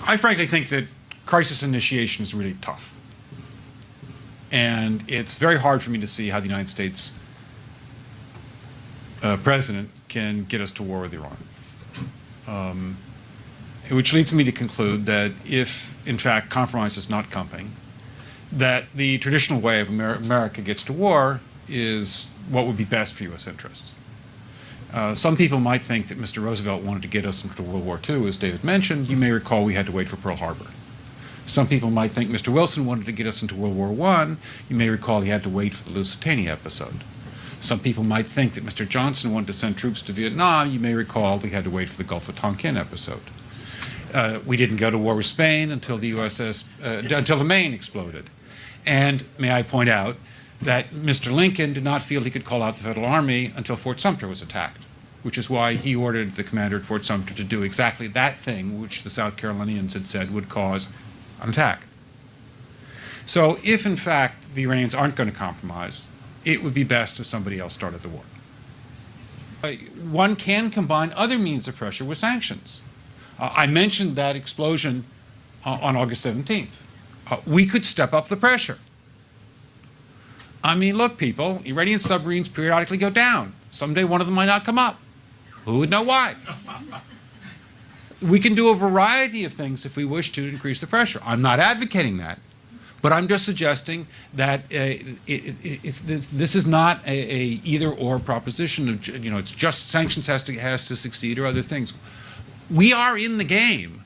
I frankly think that crisis initiation is really tough. And it's very hard for me to see how the United States president can get us to war with Iran. Which leads me to conclude that if, in fact, compromise is not coming, that the traditional way of America gets to war is what would be best for U.S. interests. Some people might think that Mr. Roosevelt wanted to get us into World War II, as David mentioned. You may recall we had to wait for Pearl Harbor. Some people might think Mr. Wilson wanted to get us into World War I. You may recall he had to wait for the Lusitania episode. Some people might think that Mr. Johnson wanted to send troops to Vietnam. You may recall we had to wait for the Gulf of Tonkin episode. We didn't go to war with Spain until the until the Maine exploded. And may I point out that Mr. Lincoln did not feel he could call out the Federal Army until Fort Sumter was attacked, which is why he ordered the commander at Fort Sumter to do exactly that thing which the South Carolinians had said would cause an attack. So if, in fact, the Iranians aren't going to compromise, it would be best if somebody else started the war. One can combine other means of pressure with sanctions. I mentioned that explosion on August 17th. We could step up the pressure. I mean, look, people, Iranian submarines periodically go down. Someday one of them might not come up. Who would know why? We can do a variety of things if we wish to increase the pressure. I'm not advocating that, but I'm just suggesting that this is not a either-or proposition of, it's just sanctions has to succeed or other things. We are in the game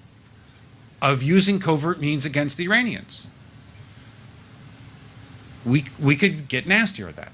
of using covert means against the Iranians. We could get nastier at that.